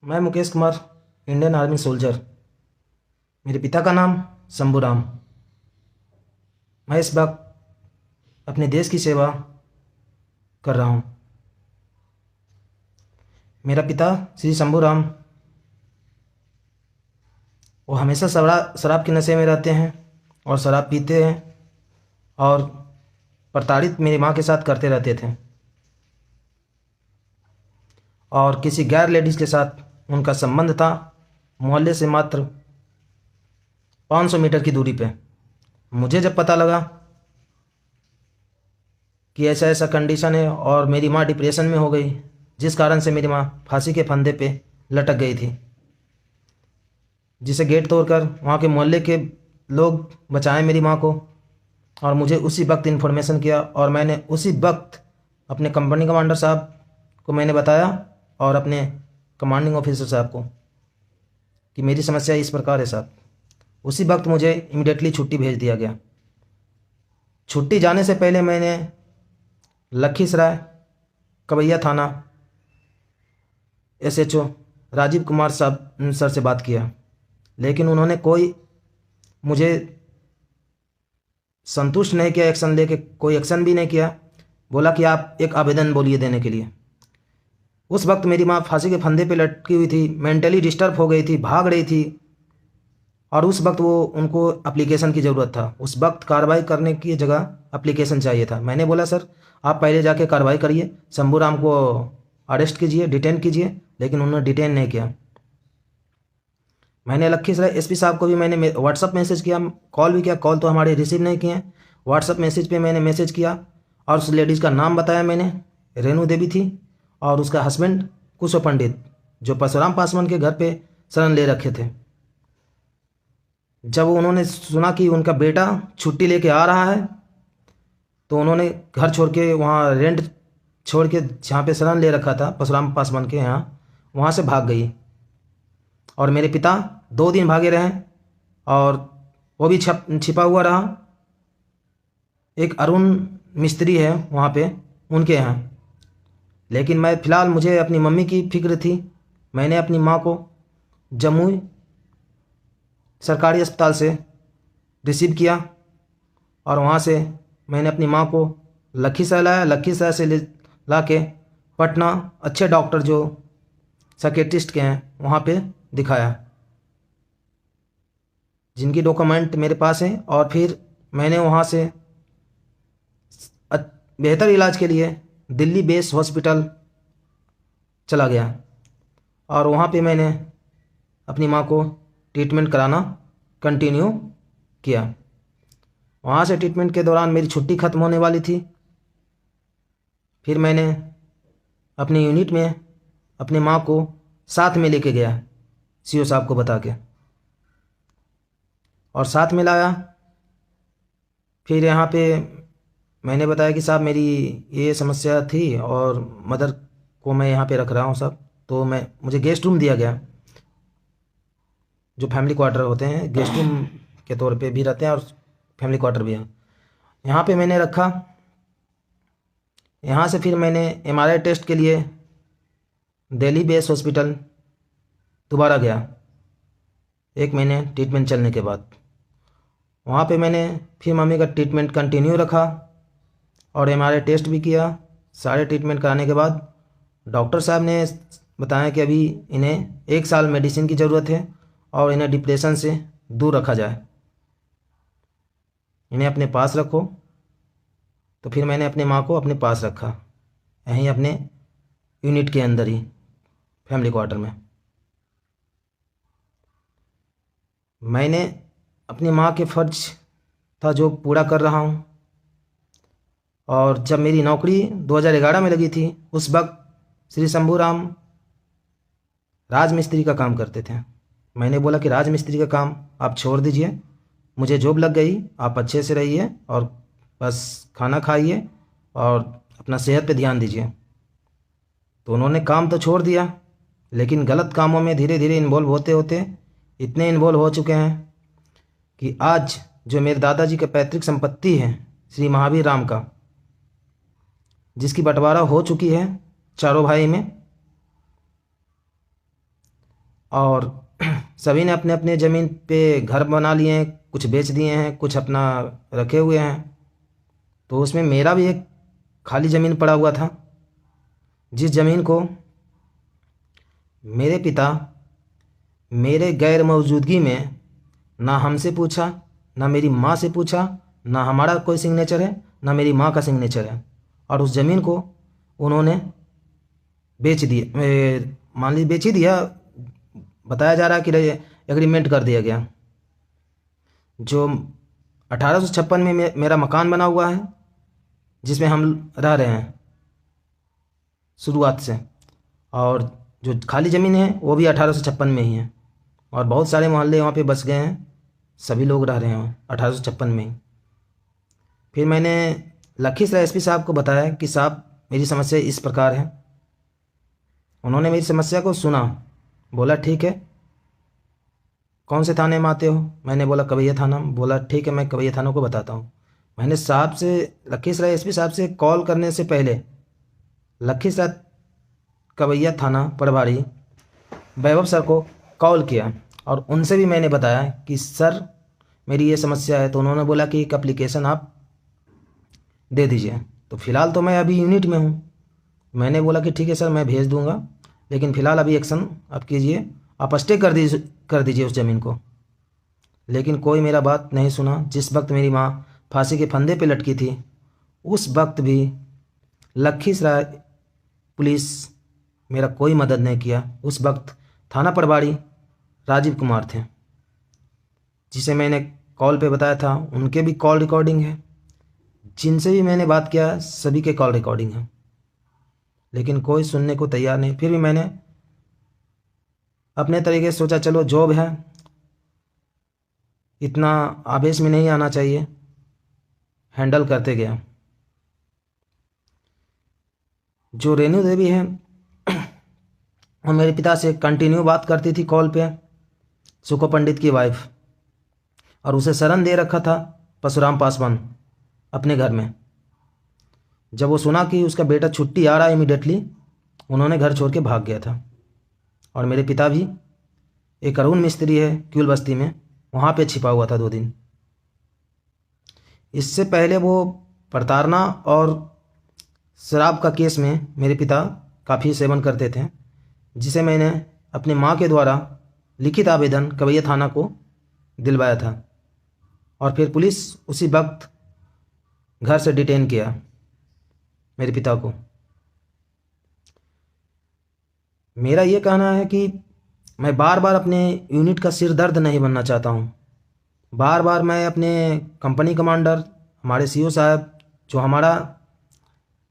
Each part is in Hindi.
मैं Mukesh Kumar, Indian army soldier. मेरे पिता का नाम शंभूराम। मैं इस वक्त अपने देश की सेवा कर रहा हूँ। मेरा पिता श्री शंभूराम, वो हमेशा शराब के नशे में रहते हैं और शराब पीते हैं और प्रताड़ित मेरी माँ के साथ करते रहते थे और किसी गैर लेडीज़ के साथ उनका संबंध था। मोहल्ले से मात्र 500 मीटर की दूरी पे। मुझे जब पता लगा कि ऐसा ऐसा कंडीशन है और मेरी माँ डिप्रेशन में हो गई, जिस कारण से मेरी माँ फांसी के फंदे पे लटक गई थी, जिसे गेट तोड़कर वहाँ के मोहल्ले के लोग बचाएं मेरी माँ को। और मुझे उसी वक्त इन्फॉर्मेशन किया और मैंने उसी वक्त अपने कंपनी कमांडर साहब को मैंने बताया और अपने कमांडिंग ऑफिसर साहब को कि मेरी समस्या इस प्रकार है साहब। उसी वक्त मुझे इमिडिएटली छुट्टी भेज दिया गया। छुट्टी जाने से पहले मैंने लखीसराय कबैया थाना SHO राजीव कुमार साहब सर से बात किया, लेकिन उन्होंने कोई मुझे संतुष्ट नहीं किया। एक्शन लेके कोई एक्शन भी नहीं किया। बोला कि आप एक आवेदन बोलिए देने के लिए। उस वक्त मेरी माँ फांसी के फंदे पे लटकी हुई थी, मेंटली डिस्टर्ब हो गई थी, भाग रही थी और उस वक्त वो उनको एप्लीकेशन की ज़रूरत था। उस वक्त कार्रवाई करने की जगह एप्लीकेशन चाहिए था। मैंने बोला सर आप पहले जाके कार्रवाई करिए, शंभूराम को अरेस्ट कीजिए, डिटेन कीजिए, लेकिन उन्होंने डिटेन नहीं किया। मैंने लखीसराय SP साहब को भी मैंने व्हाट्सअप मैसेज किया, कॉल भी किया। कॉल तो हमारे रिसीव नहीं किए। व्हाट्सअप मैसेज पे मैंने मैसेज किया और उस लेडीज़ का नाम बताया मैंने, रेणु देवी थी, और उसका हस्बैंड कुशव पंडित, जो परशुराम पासवान के घर पे शरण ले रखे थे। जब उन्होंने सुना कि उनका बेटा छुट्टी लेके आ रहा है, तो उन्होंने घर छोड़ के, वहाँ रेंट छोड़ के, जहाँ पे शरण ले रखा था परशुराम पासवान के यहाँ, वहाँ से भाग गई। और मेरे पिता 2 दिन भागे रहे और वो भी छिपा हुआ रहा। एक अरुण मिस्त्री है वहाँ पे, उनके यहाँ। लेकिन मैं फ़िलहाल, मुझे अपनी मम्मी की फिक्र थी। मैंने अपनी माँ को जमुई सरकारी अस्पताल से रिसीव किया और वहाँ से मैंने अपनी माँ को लखीसराय लाया। लखीसराय से ला के पटना अच्छे डॉक्टर जो साइकेट्रिस्ट के हैं वहाँ पे दिखाया, जिनकी डॉक्यूमेंट मेरे पास हैं। और फिर मैंने वहाँ से बेहतर इलाज के लिए दिल्ली बेस हॉस्पिटल चला गया और वहाँ पे मैंने अपनी माँ को ट्रीटमेंट कराना कंटिन्यू किया। वहाँ से ट्रीटमेंट के दौरान मेरी छुट्टी ख़त्म होने वाली थी। फिर मैंने अपनी यूनिट में अपनी माँ को साथ में लेके गया, CO साहब को बता के, और साथ में लाया। फिर यहाँ पे मैंने बताया कि साहब मेरी ये समस्या थी और मदर को मैं यहाँ पे रख रहा हूँ साहब। तो मुझे गेस्ट रूम दिया गया, जो फैमिली क्वार्टर होते हैं, गेस्ट रूम के तौर पे भी रहते हैं और फैमिली क्वार्टर भी है। यहाँ पे मैंने रखा। यहाँ से फिर मैंने MRI टेस्ट के लिए दिल्ली बेस हॉस्पिटल दोबारा गया, 1 महीने ट्रीटमेंट चलने के बाद। वहाँ पे मैंने फिर मम्मी का ट्रीटमेंट कंटिन्यू रखा और MRI टेस्ट भी किया। सारे ट्रीटमेंट कराने के बाद डॉक्टर साहब ने बताया कि अभी इन्हें 1 साल मेडिसिन की ज़रूरत है और इन्हें डिप्रेशन से दूर रखा जाए, इन्हें अपने पास रखो। तो फिर मैंने अपने माँ को अपने पास रखा, यहीं अपने यूनिट के अंदर ही, फैमिली क्वार्टर में। मैंने अपनी माँ के फ़र्ज था जो पूरा कर रहा हूँ। और जब मेरी नौकरी 2011 में लगी थी, उस वक्त श्री शंभूराम राजमिस्त्री का काम करते थे। मैंने बोला कि राजमिस्त्री का काम आप छोड़ दीजिए, मुझे जॉब लग गई, आप अच्छे से रहिए और बस खाना खाइए और अपना सेहत पे ध्यान दीजिए। तो उन्होंने काम तो छोड़ दिया, लेकिन गलत कामों में धीरे धीरे इन्वॉल्व होते होते इतने इन्वॉल्व हो चुके हैं कि आज जो मेरे दादाजी का पैतृक संपत्ति है श्री महावीर राम का, जिसकी बंटवारा हो चुकी है चारों भाई में, और सभी ने अपने अपने ज़मीन पे घर बना लिए हैं, कुछ बेच दिए हैं, कुछ अपना रखे हुए हैं। तो उसमें मेरा भी एक खाली ज़मीन पड़ा हुआ था, जिस ज़मीन को मेरे पिता मेरे गैर मौजूदगी में ना हमसे पूछा, ना मेरी माँ से पूछा, ना हमारा कोई सिग्नेचर है, ना मेरी माँ का सिग्नेचर है, और उस ज़मीन को उन्होंने बेच दिया। मान लीजिए बेच ही दिया, बताया जा रहा है कि एग्रीमेंट कर दिया गया। जो 1856 में मेरा मकान बना हुआ है, जिसमें हम रह रहे हैं शुरुआत से, और जो खाली ज़मीन है वो भी 1856 में ही है, और बहुत सारे मोहल्ले वहाँ पे बस गए हैं, सभी लोग रह रहे हैं 1856 में ही। फिर मैंने लखीसराय एसपी साहब को बताया कि साहब मेरी समस्या इस प्रकार है। उन्होंने मेरी समस्या को सुना, बोला ठीक है, कौन से थाने में आते हो? मैंने बोला कवैया थाना। बोला ठीक है, मैं कवैया थाना को बताता हूँ। मैंने साहब से, लखीसराय एसपी साहब से कॉल करने से पहले लखीसराय कवैया थाना प्रभारी वैभव सर को कॉल किया, और उनसे भी मैंने बताया कि सर मेरी ये समस्या है। तो उन्होंने बोला कि एक एप्लीकेशन आप दे दीजिए। तो फ़िलहाल तो मैं अभी यूनिट में हूँ। मैंने बोला कि ठीक है सर, मैं भेज दूँगा, लेकिन फ़िलहाल अभी एक्शन आप कीजिए, आप स्टे कर दीजिए उस ज़मीन को। लेकिन कोई मेरा बात नहीं सुना। जिस वक्त मेरी माँ फांसी के फंदे पे लटकी थी, उस वक्त भी लखीसराय पुलिस मेरा कोई मदद नहीं किया। उस वक्त थाना प्रभारी राजीव कुमार थे, जिसे मैंने कॉल पे बताया था। उनके भी कॉल रिकॉर्डिंग है, जिनसे भी मैंने बात किया सभी के कॉल रिकॉर्डिंग है, लेकिन कोई सुनने को तैयार नहीं। फिर भी मैंने अपने तरीके से सोचा चलो जॉब है, इतना आवेश में नहीं आना चाहिए, हैंडल करते गया। जो रेणु देवी है वो मेरे पिता से कंटिन्यू बात करती थी कॉल पे, सुको पंडित की वाइफ, और उसे शरण दे रखा था परशुराम पासवान अपने घर में। जब वो सुना कि उसका बेटा छुट्टी आ रहा है इमीडिएटली, उन्होंने घर छोड़ के भाग गया था। और मेरे पिता भी, एक अरुण मिस्त्री है क्यूल बस्ती में, वहाँ पे छिपा हुआ था 2 दिन। इससे पहले वो प्रताड़ना और शराब का केस में मेरे पिता काफ़ी सेवन करते थे, जिसे मैंने अपने माँ के द्वारा लिखित आवेदन कवैया थाना को दिलवाया था, और फिर पुलिस उसी वक्त घर से डिटेन किया मेरे पिता को। मेरा ये कहना है कि मैं बार बार अपने यूनिट का सिर दर्द नहीं बनना चाहता हूँ। बार बार मैं अपने कंपनी कमांडर, हमारे सीओ साहब, जो हमारा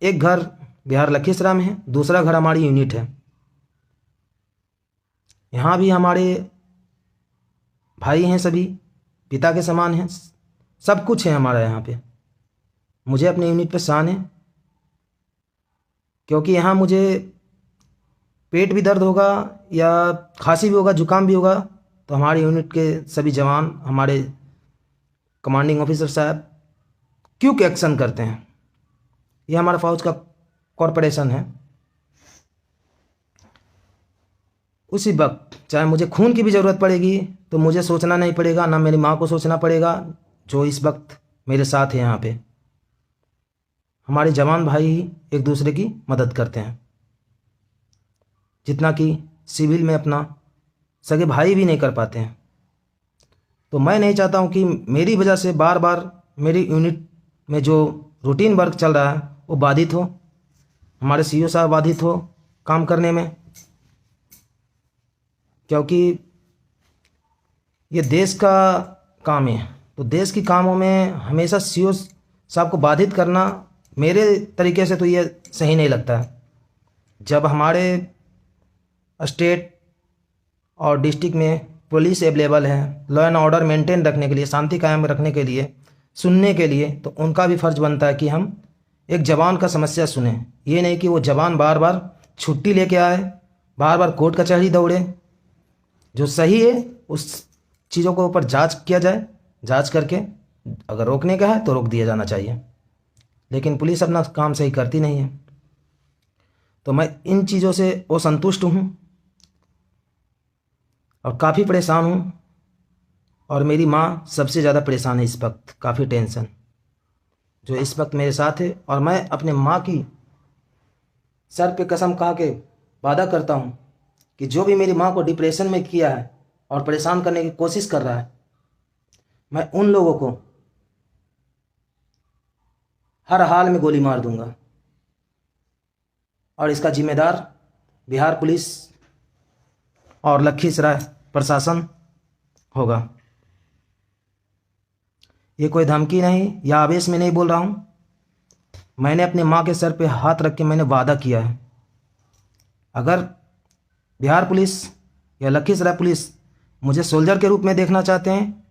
एक घर बिहार लखीसराय में है, दूसरा घर हमारी यूनिट है, यहाँ भी हमारे भाई हैं, सभी पिता के समान हैं, सब कुछ है हमारा यहाँ पे। मुझे अपने यूनिट पे शान है, क्योंकि यहाँ मुझे पेट भी दर्द होगा या खांसी भी होगा, जुकाम भी होगा, तो हमारे यूनिट के सभी जवान, हमारे कमांडिंग ऑफिसर साहब क्विक एक्शन करते हैं। ये हमारा फौज का कॉरपोरेशन है। उसी वक्त चाहे मुझे खून की भी ज़रूरत पड़ेगी तो मुझे सोचना नहीं पड़ेगा, ना मेरी माँ को सोचना पड़ेगा, जो इस वक्त मेरे साथ है यहाँ पे। हमारे जवान भाई ही एक दूसरे की मदद करते हैं, जितना कि सिविल में अपना सगे भाई भी नहीं कर पाते हैं। तो मैं नहीं चाहता हूँ कि मेरी वजह से बार बार मेरी यूनिट में जो रूटीन वर्क चल रहा है वो बाधित हो, हमारे सीईओ साहब बाधित हो काम करने में, क्योंकि ये देश का काम है। तो देश की कामों में हमेशा सीईओ साहब को बाधित करना मेरे तरीके से तो ये सही नहीं लगता है। जब हमारे स्टेट और डिस्ट्रिक्ट में पुलिस अवेलेबल है लॉ एंड ऑर्डर मेंटेन रखने के लिए, शांति कायम रखने के लिए, सुनने के लिए, तो उनका भी फ़र्ज़ बनता है कि हम एक जवान का समस्या सुने। ये नहीं कि वो जवान बार बार छुट्टी लेके आए, बार बार कोर्ट कचहरी दौड़े। जो सही है उस चीज़ों को ऊपर जांच किया जाए, जांच करके अगर रोकने का है तो रोक दिया जाना चाहिए, लेकिन पुलिस अपना काम सही करती नहीं है। तो मैं इन चीज़ों से असंतुष्ट हूँ। और काफ़ी परेशान हूँ। और मेरी माँ सबसे ज़्यादा परेशान है इस वक्त, काफ़ी टेंशन जो इस वक्त मेरे साथ है। और मैं अपने माँ की सर पे कसम खा के वादा करता हूँ कि जो भी मेरी माँ को डिप्रेशन में किया है और परेशान करने की कोशिश कर रहा है, मैं उन लोगों को हर हाल में गोली मार दूंगा। और इसका जिम्मेदार बिहार पुलिस और लखीसराय प्रशासन होगा। ये कोई धमकी नहीं या आवेश में नहीं बोल रहा हूँ। मैंने अपने माँ के सर पे हाथ रख के मैंने वादा किया है, अगर बिहार पुलिस या लखीसराय पुलिस मुझे सोल्जर के रूप में देखना चाहते हैं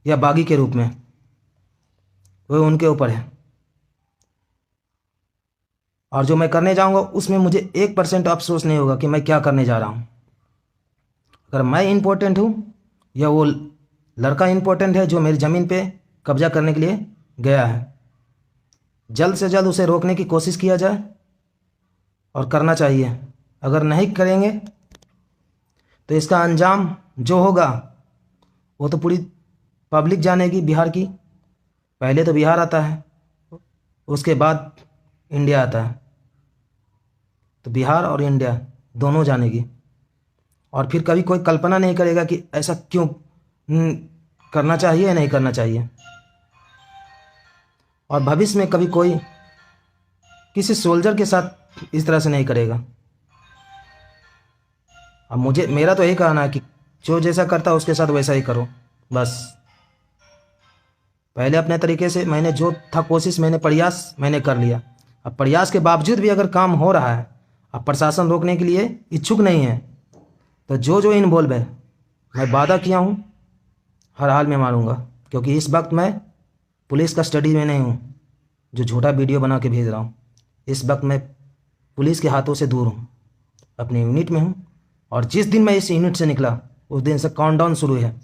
या बागी के रूप में, वो उनके ऊपर है। और जो मैं करने जाऊंगा उसमें मुझे 1% अफसोस नहीं होगा कि मैं क्या करने जा रहा हूं। अगर मैं इम्पोर्टेंट हूं या वो लड़का इम्पोर्टेंट है जो मेरी ज़मीन पे कब्जा करने के लिए गया है, जल्द से जल्द उसे रोकने की कोशिश किया जाए और करना चाहिए। अगर नहीं करेंगे तो इसका अंजाम जो होगा वो तो पूरी पब्लिक जानेगी बिहार की। पहले तो बिहार आता है, उसके बाद इंडिया आता है, तो बिहार और इंडिया दोनों जानेगी। और फिर कभी कोई कल्पना नहीं करेगा कि ऐसा क्यों करना चाहिए या नहीं करना चाहिए। और भविष्य में कभी कोई किसी सोल्जर के साथ इस तरह से नहीं करेगा। अब मेरा तो यही कहना है कि जो जैसा करता है उसके साथ वैसा ही करो बस। पहले अपने तरीके से मैंने जो था कोशिश, मैंने प्रयास मैंने कर लिया। अब प्रयास के बावजूद भी अगर काम हो रहा है, अब प्रशासन रोकने के लिए इच्छुक नहीं है, तो जो इन्वॉल्व है मैं वादा किया हूँ हर हाल में मारूंगा। क्योंकि इस वक्त मैं पुलिस का स्टडी में नहीं हूँ जो झूठा वीडियो बना के भेज रहा हूँ। इस वक्त मैं पुलिस के हाथों से दूर हूँ, अपनी यूनिट में हूँ। और जिस दिन मैं इस यूनिट से निकला उस दिन से काउंटडाउन शुरू है।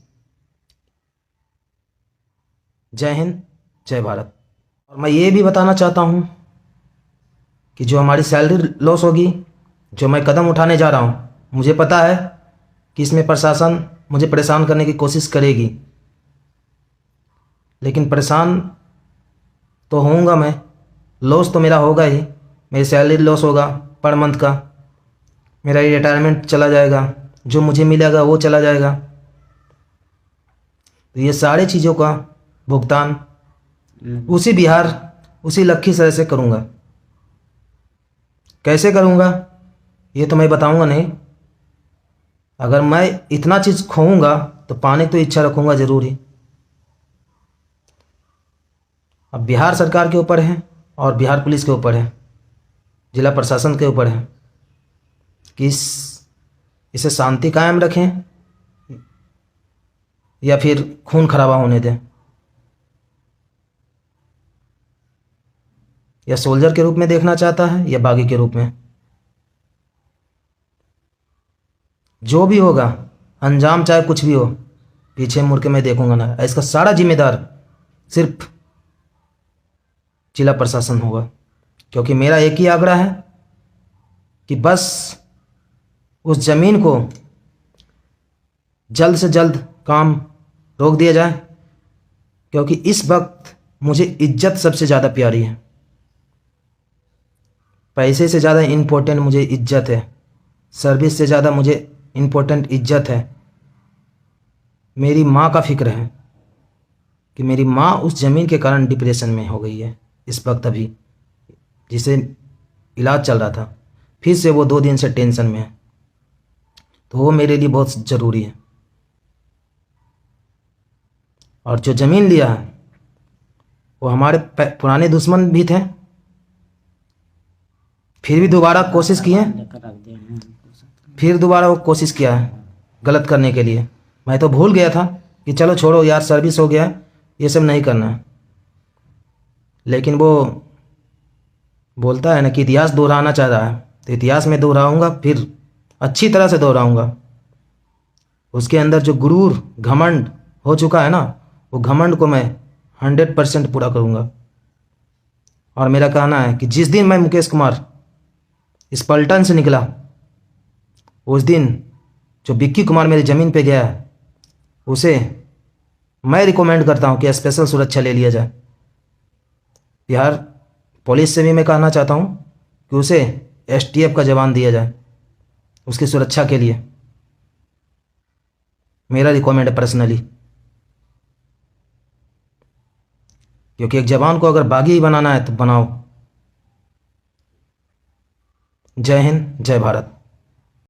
जय हिंद, जय भारत। और मैं ये भी बताना चाहता हूँ कि जो हमारी सैलरी लॉस होगी, जो मैं कदम उठाने जा रहा हूँ, मुझे पता है कि इसमें प्रशासन मुझे परेशान करने की कोशिश करेगी, लेकिन परेशान तो होऊंगा मैं। लॉस तो मेरा होगा ही, मेरी सैलरी लॉस होगा पर मंथ का, मेरा रिटायरमेंट चला जाएगा, जो मुझे मिलेगा वो चला जाएगा। तो ये सारी चीज़ों का भुगतान उसी बिहार, उसी लखीसराय से करूँगा। कैसे करूँगा ये तो मैं बताऊँगा नहीं। अगर मैं इतना चीज़ खोऊंगा तो पाने की तो इच्छा रखूँगा ज़रूर ही। अब बिहार सरकार के ऊपर है और बिहार पुलिस के ऊपर है, जिला प्रशासन के ऊपर है कि इसे शांति कायम रखें या फिर खून खराबा होने दें, या सोल्जर के रूप में देखना चाहता है या बागी के रूप में। जो भी होगा अंजाम चाहे कुछ भी हो, पीछे मुड़ के मैं देखूंगा ना। इसका सारा जिम्मेदार सिर्फ जिला प्रशासन होगा, क्योंकि मेरा एक ही आग्रह है कि बस उस ज़मीन को जल्द से जल्द काम रोक दिया जाए। क्योंकि इस वक्त मुझे इज्जत सबसे ज़्यादा प्यारी है, पैसे से ज़्यादा इम्पोर्टेंट मुझे इज्जत है, सर्विस से ज़्यादा मुझे इम्पोर्टेंट इज्जत है। मेरी माँ का फिक्र है कि मेरी माँ उस ज़मीन के कारण डिप्रेशन में हो गई है इस वक्त, अभी जिसे इलाज चल रहा था, फिर से वो 2 दिन से टेंशन में है। तो वो मेरे लिए बहुत ज़रूरी है। और जो ज़मीन लिया है वो हमारे पुराने दुश्मन भी थे, फिर भी दोबारा कोशिश किए, फिर दोबारा वो कोशिश किया है गलत करने के लिए। मैं तो भूल गया था कि चलो छोड़ो यार, सर्विस हो गया, ये सब नहीं करना है। लेकिन वो बोलता है ना कि इतिहास दोहराना चाह रहा है, तो इतिहास में दोहराऊंगा, फिर अच्छी तरह से दोहराऊंगा। उसके अंदर जो गुरूर घमंड हो चुका है ना, वो घमंड को मैं 100% पूरा करूंगा। और मेरा कहना है कि जिस दिन मैं मुकेश कुमार इस पलटन से निकला, उस दिन जो विक्की कुमार मेरी ज़मीन पे गया है, उसे मैं रिकमेंड करता हूँ कि स्पेशल सुरक्षा ले लिया जाए। बिहार पुलिस से भी मैं कहना चाहता हूँ कि उसे एसटीएफ का जवान दिया जाए उसकी सुरक्षा के लिए। मेरा रिकमेंड है पर्सनली, क्योंकि एक जवान को अगर बागी ही बनाना है तो बनाओ। जय हिंद, जय भारत।